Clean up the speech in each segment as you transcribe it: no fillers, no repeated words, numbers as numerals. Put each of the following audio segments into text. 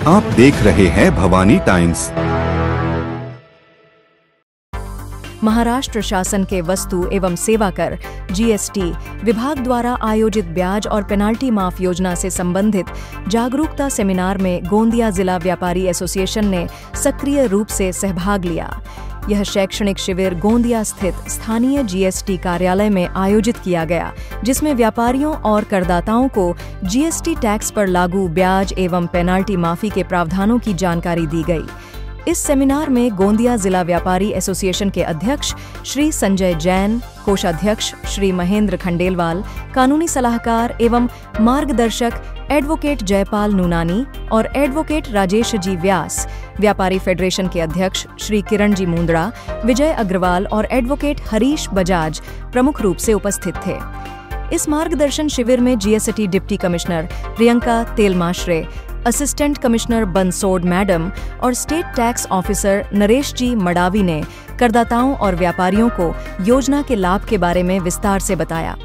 आप देख रहे हैं भवानी टाइम्स। महाराष्ट्र शासन के वस्तु एवं सेवा कर जीएसटी विभाग द्वारा आयोजित ब्याज और पेनाल्टी माफ योजना से संबंधित जागरूकता सेमिनार में गोंदिया जिला व्यापारी एसोसिएशन ने सक्रिय रूप से सहभाग लिया। यह शैक्षणिक शिविर गोंदिया स्थित स्थानीय जीएसटी कार्यालय में आयोजित किया गया, जिसमें व्यापारियों और करदाताओं को जीएसटी टैक्स पर लागू ब्याज एवं पेनाल्टी माफी के प्रावधानों की जानकारी दी गई। इस सेमिनार में गोंदिया जिला व्यापारी एसोसिएशन के अध्यक्ष श्री संजय जैन, कोषाध्यक्ष श्री महेंद्र खंडेलवाल, कानूनी सलाहकार एवं मार्गदर्शक एडवोकेट जयपाल नूनानी और एडवोकेट राजेश जी व्यास, व्यापारी फेडरेशन के अध्यक्ष श्री किरण जी मुंदड़ा, विजय अग्रवाल और एडवोकेट हरीश बजाज प्रमुख रूप से उपस्थित थे। इस मार्गदर्शन शिविर में GST deputy commissioner Priyanka Telmashre, assistant commissioner Bansod madam और state tax officer Naresh ji Madavi ने करदाताओं और व्यापारियों को योजना के लाभ के बारे में विस्तार से बताया।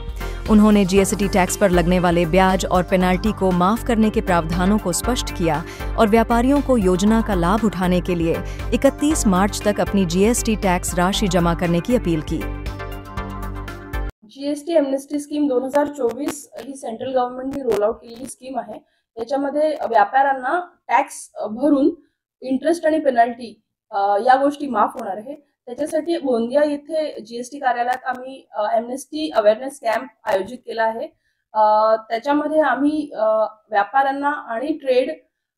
उन्होंने जीएसटी टैक्स पर लगने वाले ब्याज और पेनाल्टी को माफ करने के प्रावधानों को स्पष्ट किया और व्यापारियों को योजना का लाभ उठाने के लिए 31 मार्च तक अपनी जीएसटी टैक्स राशि जमा करने की अपील की। जीएसटी एमनेस्टी स्कीम 2024 ही सेंट्रल गव्हर्नमेंटने रोल आउट केलेली स्कीम आहे। त्याच्यामध्ये व्यापाऱ्यांना टॅक्स भरून इंटरेस्ट आणि पेनल्टी या गोष्टी माफ होणार आहे। त्याच्यासाठी गोंदिया येथे जीएसटी कार्यालयात आम्ही एमनेस्टी अवेअरनेस कॅम्प आयोजित केला आहे। त्याच्यामध्ये आम्ही व्यापाऱ्यांना आणि ट्रेड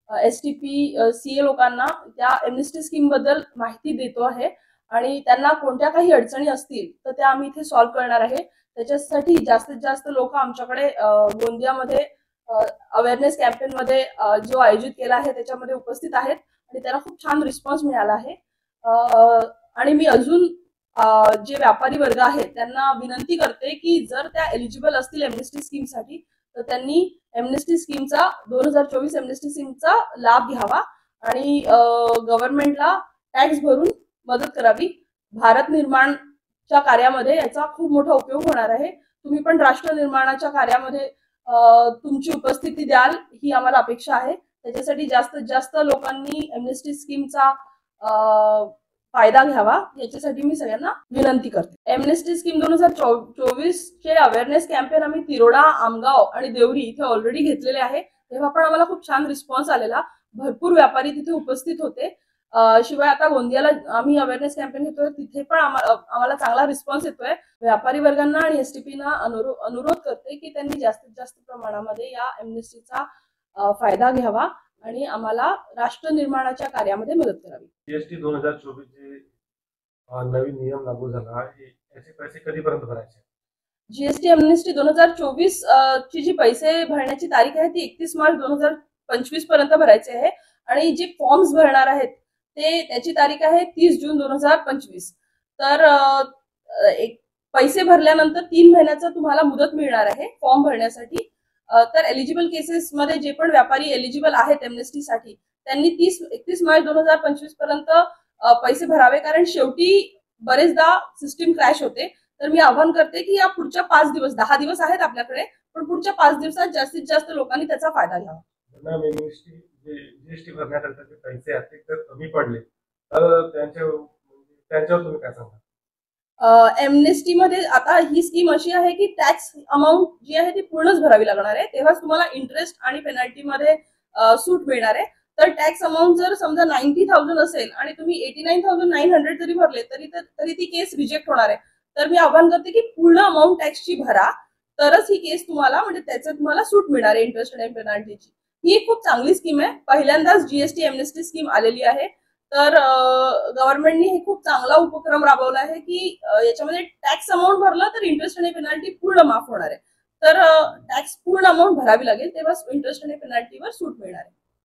एसटीपी सीए लोकांना त्या एमनेस्टी स्कीम बद्दल माहिती देतो आहे आणि त्यांना कोणत्या काही अडचणी असतील तर त्या आम्ही इथे सॉल्व्ह करणार आहे। त्याच्यासाठी जास्तीत जास्त लोक आमच्याकडे गोंदियामध्ये अवेअरनेस कॅम्पेन मध्ये जो आयोजित केला आहे त्याच्यामध्ये उपस्थित आहेत आणि त्याला खूप छान रिस्पॉन्स मिळाला आहे। आणि मी अजून जे व्यापारी वर्ग आहेत त्यांना विनंती करते की जर त्या एलिजिबल असतील एमनेस्टी स्कीम साठी तर त्यांनी एमनेस्टी स्कीमचा 2024 एमनेस्टी स्कीमचा लाभ घ्यावा आणि गव्हर्नमेंटला टॅक्स भरून मदत करावी। भारत निर्माणच्या कार्यामध्ये याचा खूप मोठा उपयोग होणार आहे। तुम्ही पण राष्ट्र निर्माणाच्या कार्यामध्ये तुमची उपस्थिती द्याल ही आम्हाला अपेक्षा आहे। त्याच्यासाठी जास्तीत जास्त लोकांनी एमनेस्टी स्कीमचा फायदा घ्यावा याच्यासाठी मी सगळ्यांना विनंती करते। एमनेस्टी स्कीम 2024 चे अवेअरनेस कॅम्पेन आम्ही तिरोडा, आमगाव आणि देवरी इथे ऑलरेडी घेतलेले आहे। तेव्हा पण आम्हाला खूप छान रिस्पॉन्स आलेला, भरपूर व्यापारी तिथे उपस्थित होते। शिवाय आता गोंदियाला आम्ही अवेअरनेस कॅम्पेन घेतोय तिथे पण आम्हाला चांगला रिस्पॉन्स येतोय। व्यापारी वर्गांना आणि एसटीपीना अनुरोध करते की त्यांनी जास्तीत जास्त प्रमाणामध्ये या एमनेस्टीचा फायदा घ्यावा आणि आम्हाला राष्ट्र निर्माणाच्या कार्यामध्ये मदत करावी। जीएसटी 2024 चे नवीन नियम लागू झाला आहे, याचे पैसे कधीपर्यंत भरायचे? जीएसटी एमनेस्टी 2024 ची जी पैसे भरण्याची तारीख आहे ती 31 मार्च 2025 पर्यंत भरायचे आहे आणि जे फॉर्म्स भरणार आहेत त्याची तारीख आहे 30 जून 2025। तर एक पैसे भरल्यानंतर 3 महिन्याचा तुम्हाला मुदत मिळणार आहे फॉर्म भरण्यासाठी। तर एलिजिबल केसेस मध्ये जे पण व्यापारी एलिजिबल आहेत एमनेस्टी साठी त्यांनी 31 मार्च 2025 पर्यंत पैसे भरावे, कारण शेवटी बरेचदा सिस्टीम क्रॅश होते। तर मी आवाहन करते की या पुढच्या 5 दिवस 10 दिवस आहेत आपल्याकडे, पण पुढच्या 5 दिवसात जास्तीत जास्त लोकांनी त्याचा फायदा घ्यावा। जीएसटी भरण्याकरता जे पैसे आहेत ते कमी पडले तर त्यांच्यावर तुम्ही काय सांगा? एमनेस्टी मध्ये आता ही स्कीम अशी आहे की टॅक्स अमाउंट जी आहे ती पूर्णच भरावी लागणार आहे, तेव्हाच तुम्हाला इंटरेस्ट आणि पेनल्टी मध्ये सूट मिळणार आहे। तर टॅक्स अमाउंट जर समजा 90,000 असेल आणि तुम्ही 89,900 जरी भरले तरी ती केस रिजेक्ट होणार आहे। तर मी आवाहन करते की पूर्ण अमाउंट टॅक्सची भरा, तरच ही केस तुम्हाला म्हणजे त्याचं तुम्हाला सूट मिळणार आहे इंटरेस्ट आणि पेनल्टीची। ही खूप चांगली स्कीम आहे, पहिल्यांदाच जीएसटी एमनेस्टी स्कीम आलेली आहे। तर गव्हर्नमेंटने हे खूप चांगला उपक्रम राबवला आहे की याच्यामध्ये टॅक्स अमाउंट भरला तर इंटरेस्ट आणि पेनल्टी पूर्ण माफ होणार आहे। तर टॅक्स पूर्ण अमाउंट भरावी लागेल, तेव्हा इंटरेस्ट आणि पेनल्टीवर सूट मिळणार आहे।